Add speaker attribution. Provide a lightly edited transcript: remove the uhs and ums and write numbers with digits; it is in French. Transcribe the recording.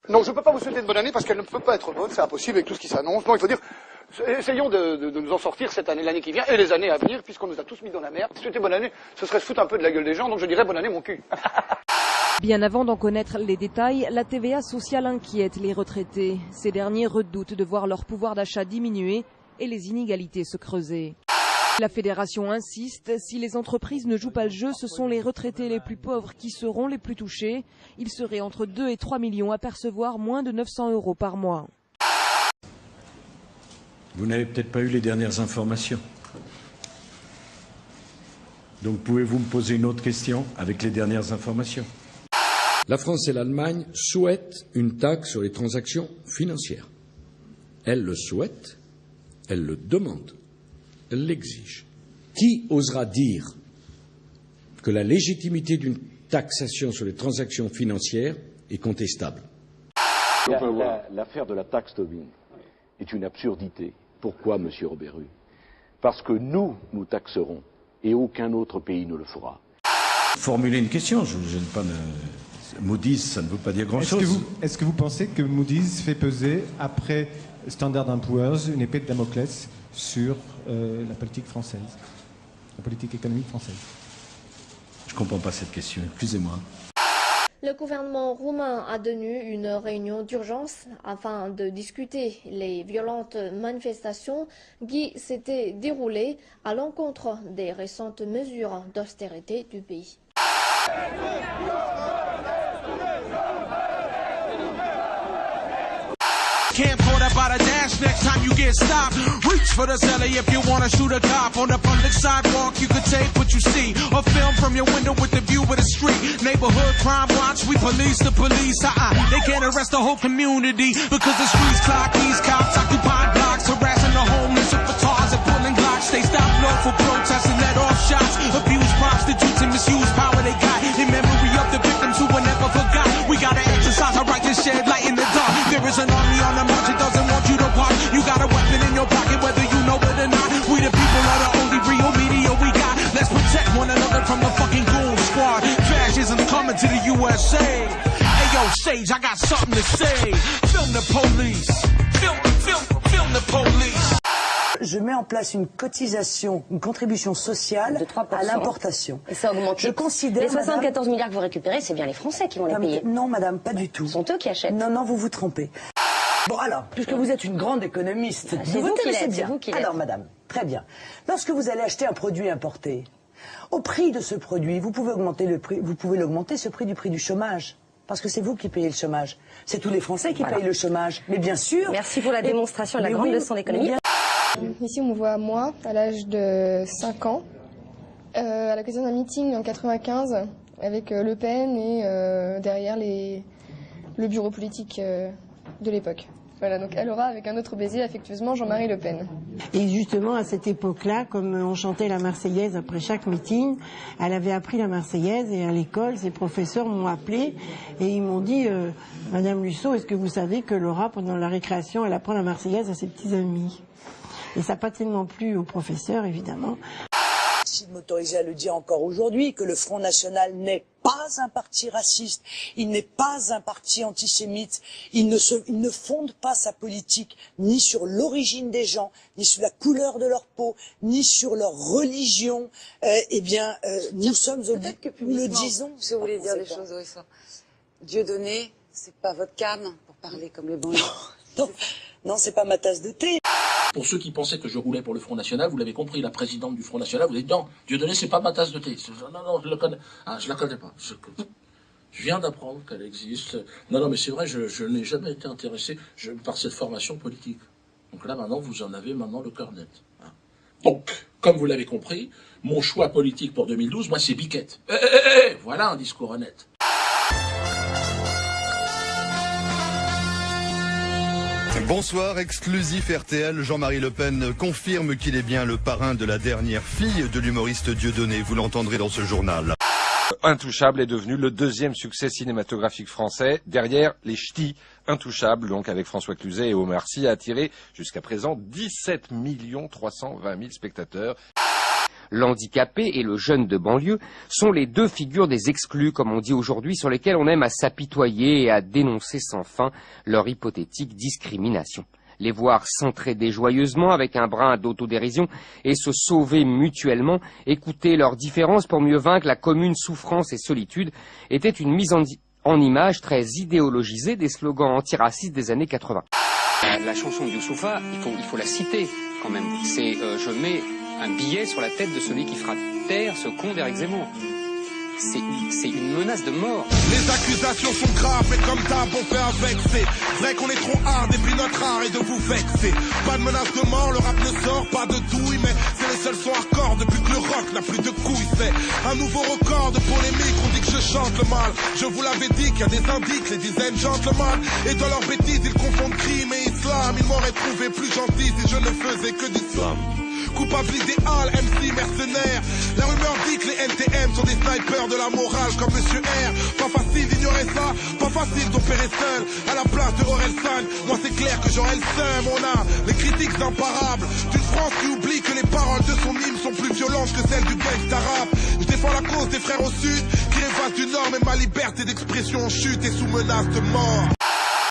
Speaker 1: Non, je ne peux pas vous souhaiter de bonne année parce qu'elle ne peut pas être bonne, c'est impossible avec tout ce qui s'annonce. Non, il faut dire, essayons de nous en sortir cette année, l'année qui vient et les années à venir, puisqu'on nous a tous mis dans la merde. Souhaiter bonne année, ce serait se foutre un peu de la gueule des gens, donc je dirais bonne année mon cul.
Speaker 2: Bien avant d'en connaître les détails, la TVA sociale inquiète les retraités. Ces derniers redoutent de voir leur pouvoir d'achat diminuer et les inégalités se creuser. La fédération insiste, si les entreprises ne jouent pas le jeu, ce sont les retraités les plus pauvres qui seront les plus touchés. Ils seraient entre 2 et 3 millions à percevoir moins de 900 € par mois.
Speaker 3: Vous n'avez peut-être pas eu les dernières informations. Donc pouvez-vous me poser une autre question avec les dernières informations?
Speaker 4: La France et l'Allemagne souhaitent une taxe sur les transactions financières. Elles le souhaitent, elles le demandent. Elle l'exige. Qui osera dire que la légitimité d'une taxation sur les transactions financières est contestable?
Speaker 5: L'affaire de la taxe Tobin est une absurdité. Pourquoi, monsieur Robert-Rue? Parce que nous taxerons et aucun autre pays ne le fera.
Speaker 3: Formuler une question, je ne pas Moody's, ça ne veut pas dire grand-chose.
Speaker 6: Est-ce que vous pensez que Moody's fait peser, après Standard & Poor's, une épée de Damoclès sur la politique française, la politique économique française?
Speaker 3: Je ne comprends pas cette question, excusez-moi.
Speaker 7: Le gouvernement roumain a tenu une réunion d'urgence afin de discuter les violentes manifestations qui s'étaient déroulées à l'encontre des récentes mesures d'austérité du pays.
Speaker 8: Can't afford about a dash next time you get stopped. Reach for the celly if you wanna shoot a cop. On the public sidewalk you could take what you see, or film from your window with the view of the street. Neighborhood crime watch, we police the police. They can't arrest the whole community because the streets clock. These cops occupying blocks, harassing the homeless with batons and pulling glocks. They stop lawful protests and let off shots. Abuse prostitutes and misuse power they got in memory of the victims who were never forgot. We gotta exercise our right to shed light in the dark. There is an army on the march, it doesn't want you to watch. You got a weapon in your pocket, whether you know it or not. We the people are the only real media we got. Let's protect one another from the fucking goon squad. Fascism's coming to the USA. Hey yo, Sage, I got something to say. Film the police. Film the police.
Speaker 9: Je mets en place une cotisation, une contribution sociale
Speaker 10: de 3%.
Speaker 9: À l'importation.
Speaker 10: Et ça augmente.
Speaker 9: Je considère,
Speaker 10: les 74 milliards que vous récupérez, c'est bien les Français qui vont les payer.
Speaker 9: Non, madame, pas du tout.
Speaker 10: Ce sont eux qui achètent.
Speaker 9: Non, vous vous trompez. Bon, alors, puisque vous êtes une grande économiste,
Speaker 10: c'est vous qui l'êtes,
Speaker 9: bien. Alors, madame, très bien. Lorsque vous allez acheter un produit importé, au prix de ce produit, vous pouvez augmenter le prix, vous pouvez l'augmenter ce prix du chômage. Parce que c'est vous qui payez le chômage. C'est tous les Français qui payent le chômage. Mais bien sûr.
Speaker 10: Merci pour la démonstration de la grande leçon d'économie.
Speaker 11: Ici, on me voit moi, à l'âge de 5 ans, à l'occasion d'un meeting en 95, avec Le Pen et derrière le bureau politique de l'époque. Voilà, donc elle aura avec un autre baiser affectueusement Jean-Marie Le Pen.
Speaker 12: Et justement, à cette époque-là, comme on chantait la Marseillaise après chaque meeting, elle avait appris la Marseillaise et à l'école, ses professeurs m'ont appelé et ils m'ont dit Madame Lusso, est-ce que vous savez que Laura, pendant la récréation, elle apprend la Marseillaise à ses petits amis? Et ça n'a pas tellement plu aux professeurs, évidemment.
Speaker 9: Si de m'autoriser à le dire encore aujourd'hui, que le Front National n'est pas un parti raciste, il n'est pas un parti antisémite, il ne fonde pas sa politique ni sur l'origine des gens, ni sur la couleur de leur peau, ni sur leur religion. Nous sommes nous le disons.
Speaker 13: Si vous voulez dire des choses, oui, ça. Dieudonné, c'est pas votre cam pour parler comme les bons.
Speaker 9: Non, c'est pas ma tasse de thé.
Speaker 14: Pour ceux qui pensaient que je roulais pour le Front National, vous l'avez compris, la présidente du Front National, vous avez dit non, Dieudonné, c'est pas ma tasse de thé. Non, je le connais. Ah, je la connais pas. Je viens d'apprendre qu'elle existe. Non, mais c'est vrai, je n'ai jamais été intéressé par cette formation politique. Donc là, maintenant, vous en avez le cœur net. Hein. Donc, comme vous l'avez compris, mon choix politique pour 2012, moi, c'est Biquette. Voilà un discours honnête.
Speaker 15: Bonsoir, exclusif RTL, Jean-Marie Le Pen confirme qu'il est bien le parrain de la dernière fille de l'humoriste Dieudonné. Vous l'entendrez dans ce journal.
Speaker 16: Intouchable est devenu le deuxième succès cinématographique français, derrière Les Ch'tis. Intouchable, donc avec François Cluzet et Omar Sy, a attiré jusqu'à présent 17 320 000 spectateurs.
Speaker 17: L'handicapé et le jeune de banlieue sont les deux figures des exclus, comme on dit aujourd'hui, sur lesquels on aime à s'apitoyer et à dénoncer sans fin leur hypothétique discrimination. Les voir s'entraider joyeusement avec un brin d'autodérision et se sauver mutuellement, écouter leurs différences pour mieux vaincre la commune souffrance et solitude, était une mise en image très idéologisée des slogans antiracistes des années 80.
Speaker 18: La chanson de Youssoufa, il faut la citer quand même. C'est je mets un billet sur la tête de celui qui fera taire ce con d'Éric Zemmour. C'est une menace de mort.
Speaker 8: Les accusations sont graves, mais comme d'hab on fait avec. C'est vrai qu'on est trop hard et puis notre art est de vous vexer. Pas de menace de mort, le rap ne sort pas de douille, mais c'est les seuls sons hardcore depuis que le rock n'a plus de couilles. C'est un nouveau record de polémique, on dit que je chante le mal. Je vous l'avais dit qu'il y a des indices, les dizaines gentlemen. Et dans leurs bêtises ils confondent crime et islam. Ils m'auraient trouvé plus gentil si je ne faisais que du slam. Coupable idéal, MC mercenaire. La rumeur dit que les NTM sont des snipers de la morale comme Monsieur R. Pas facile d'ignorer ça, pas facile d'opérer seul à la place de Orelsan. Moi c'est clair que j'aurai le seum. On a les critiques imparables d'une France qui oublie que les paroles de son hymne sont plus violentes que celles du gangsta rap. Je défends la cause des frères au sud qui rêvent du nord, mais ma liberté d'expression en chute et sous menace de mort.